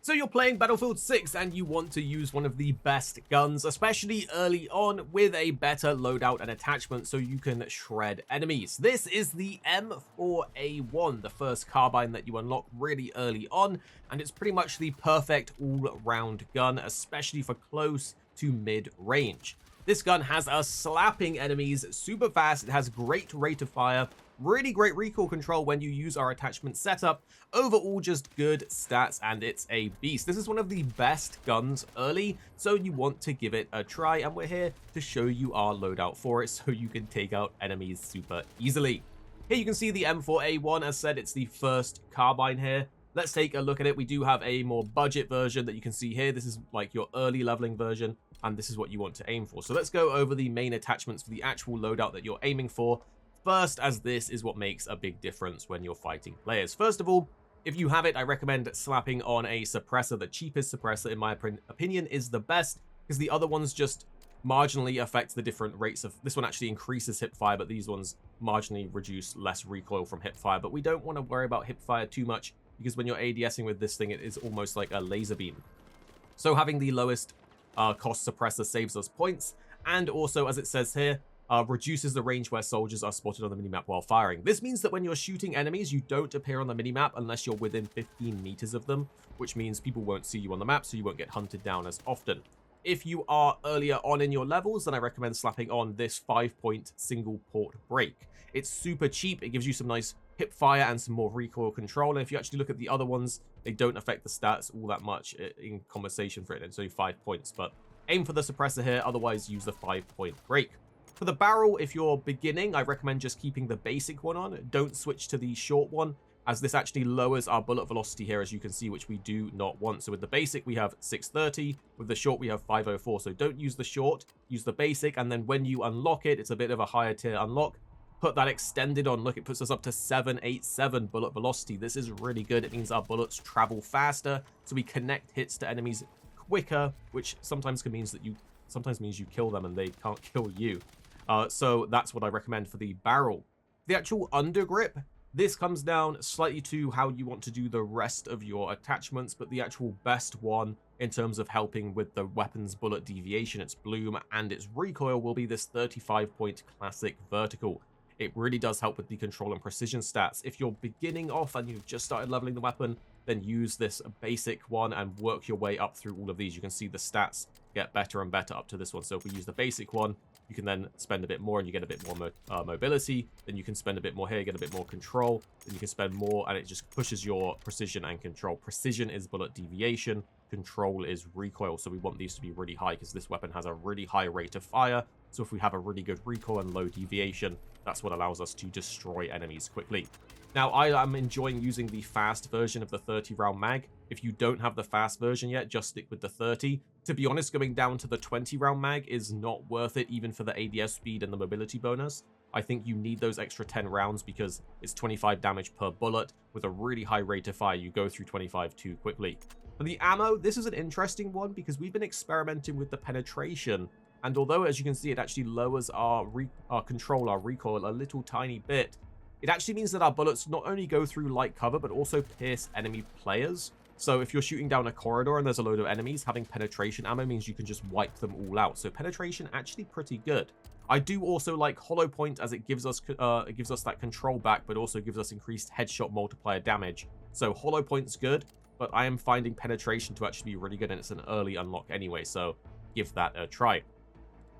So you're playing Battlefield 6 and you want to use one of the best guns, especially early on, with a better loadout and attachment so you can shred enemies. This is the M4A1, the first carbine that you unlock really early on, and it's pretty much the perfect all-round gun, especially for close to mid-range. This gun has us slapping enemies super fast, it has great rate of fire, really great recoil control when you use our attachment setup, overall just good stats, and it's a beast. This is one of the best guns early, so you want to give it a try, and we're here to show you our loadout for it so you can take out enemies super easily. Here you can see the M4A1, as said, it's the first carbine here. Let's take a look at it. We do have a more budget version that you can see here. This is like your early leveling version, and this is what you want to aim for. So let's go over the main attachments for the actual loadout that you're aiming for first, as this is what makes a big difference when you're fighting players. First of all, if you have it, I recommend slapping on a suppressor. The cheapest suppressor, in my opinion, is the best, because the other ones just marginally affect the different rates of... This one actually increases hip fire, but these ones marginally reduce less recoil from hip fire. But we don't want to worry about hip fire too much, because when you're ADSing with this thing, it is almost like a laser beam. So having the lowest cost suppressor saves us points, and also, as it says here, reduces the range where soldiers are spotted on the minimap while firing. This means that when you're shooting enemies, you don't appear on the minimap unless you're within 15 meters of them, which means people won't see you on the map, so you won't get hunted down as often. If you are earlier on in your levels, then I recommend slapping on this 5-point single port brake. It's super cheap, it gives you some nice hip fire and some more recoil control, and if you actually look at the other ones, they don't affect the stats all that much in conversation for it, and so 5 points, but aim for the suppressor here, otherwise use the 5-point brake. For the barrel, if you're beginning, I recommend just keeping the basic one on. Don't switch to the short one, as this actually lowers our bullet velocity here, as you can see, which we do not want. So with the basic, we have 630. With the short, we have 504. So don't use the short, use the basic, and then when you unlock it, it's a bit of a higher tier unlock. Put that extended on. Look, it puts us up to 787 bullet velocity. This is really good. It means our bullets travel faster, so we connect hits to enemies quicker, which sometimes means you kill them and they can't kill you. So that's what I recommend for the barrel. The actual undergrip, this comes down slightly to how you want to do the rest of your attachments, but the actual best one in terms of helping with the weapon's bullet deviation, its bloom, and its recoil will be this 35-point classic vertical. It really does help with the control and precision stats. If you're beginning off and you've just started leveling the weapon, then use this basic one and work your way up through all of these. You can see the stats get better and better up to this one. So if we use the basic one, you can then spend a bit more and you get a bit more mobility. Then you can spend a bit more here, get a bit more control. Then you can spend more and it just pushes your precision and control. Precision is bullet deviation. Control is recoil. So we want these to be really high because this weapon has a really high rate of fire. So if we have a really good recoil and low deviation, that's what allows us to destroy enemies quickly. Now, I am enjoying using the fast version of the 30-round mag. If you don't have the fast version yet, just stick with the 30. To be honest, going down to the 20-round mag is not worth it, even for the ADS speed and the mobility bonus. I think you need those extra 10 rounds because it's 25 damage per bullet. With a really high rate of fire, you go through 25 too quickly. For the ammo, this is an interesting one because we've been experimenting with the penetration. And although, as you can see, it actually lowers our control, our recoil a little tiny bit, it actually means that our bullets not only go through light cover, but also pierce enemy players. So if you're shooting down a corridor and there's a load of enemies, having penetration ammo means you can just wipe them all out. So penetration actually pretty good. I do also like hollow point as it gives us that control back, but also gives us increased headshot multiplier damage. So hollow point's good, but I am finding penetration to actually be really good, and it's an early unlock anyway, so give that a try.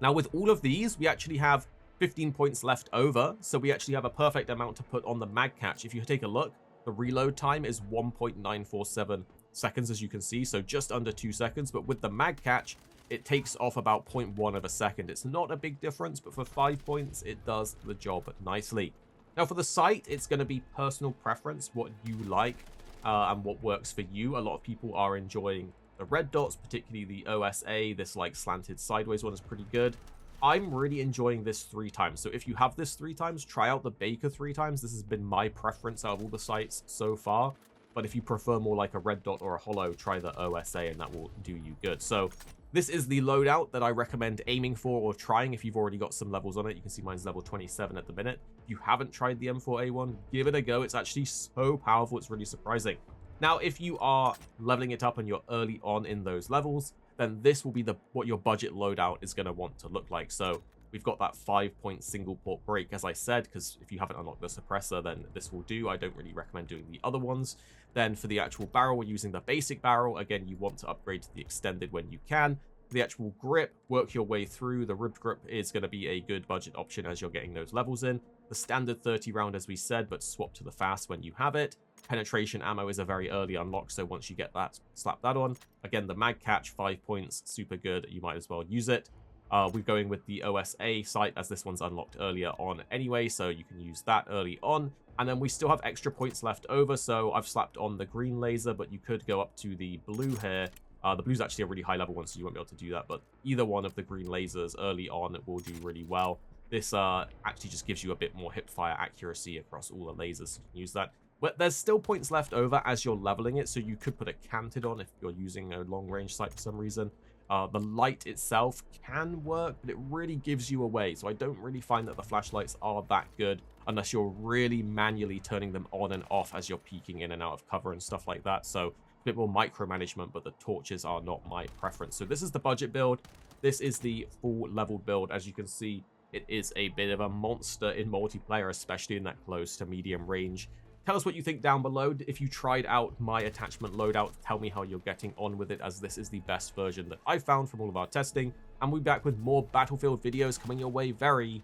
Now with all of these, we actually have 15 points left over, so we actually have a perfect amount to put on the mag catch. If you take a look, the reload time is 1.947 seconds, as you can see, so just under 2 seconds, but with the mag catch, it takes off about 0.1 of a second. It's not a big difference, but for 5 points, it does the job nicely. Now for the sight, it's going to be personal preference, what you like and what works for you. A lot of people are enjoying the red dots, particularly the OSA. This like slanted sideways one is pretty good. I'm really enjoying this 3 times. So if you have this 3 times, try out the Baker 3 times. This has been my preference out of all the sights so far. But if you prefer more like a red dot or a hollow, try the OSA and that will do you good. So this is the loadout that I recommend aiming for or trying if you've already got some levels on it. You can see mine's level 27 at the minute. If you haven't tried the M4A1, give it a go. It's actually so powerful. It's really surprising. Now, if you are leveling it up and you're early on in those levels, then this will be what your budget loadout is going to want to look like. So we've got that 5-point single port break, as I said, because if you haven't unlocked the suppressor, then this will do. I don't really recommend doing the other ones. Then for the actual barrel, we're using the basic barrel. Again, you want to upgrade to the extended when you can. For the actual grip, work your way through. The ribbed grip is going to be a good budget option as you're getting those levels in. The standard 30 round, as we said, but swap to the fast when you have it. Penetration ammo is a very early unlock, so once you get that, slap that on. Again, the mag catch, 5 points, super good. You might as well use it. We're going with the OSA sight, as this one's unlocked earlier on anyway, so you can use that early on. And then we still have extra points left over, so I've slapped on the green laser, but you could go up to the blue here. The blue's actually a really high level one, so you won't be able to do that, but either one of the green lasers early on will do really well. This actually just gives you a bit more hipfire accuracy across all the lasers, so you can use that. But there's still points left over as you're leveling it, so you could put a canted on if you're using a long-range sight for some reason. The light itself can work, but it really gives you away, so I don't really find that the flashlights are that good unless you're really manually turning them on and off as you're peeking in and out of cover and stuff like that. So a bit more micromanagement, but the torches are not my preference. So this is the budget build. This is the full leveled build. As you can see, it is a bit of a monster in multiplayer, especially in that close to medium range. Tell us what you think down below. If you tried out my attachment loadout, tell me how you're getting on with it, as this is the best version that I found from all of our testing. And we'll be back with more Battlefield videos coming your way very,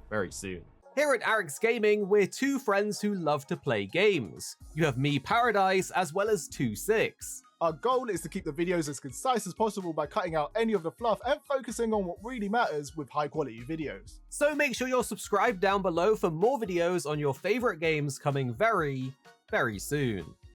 very soon. Here at Arix Gaming, we're two friends who love to play games. You have me, Paradise, as well as 26. Our goal is to keep the videos as concise as possible by cutting out any of the fluff and focusing on what really matters with high quality videos. So make sure you're subscribed down below for more videos on your favorite games coming very, very soon.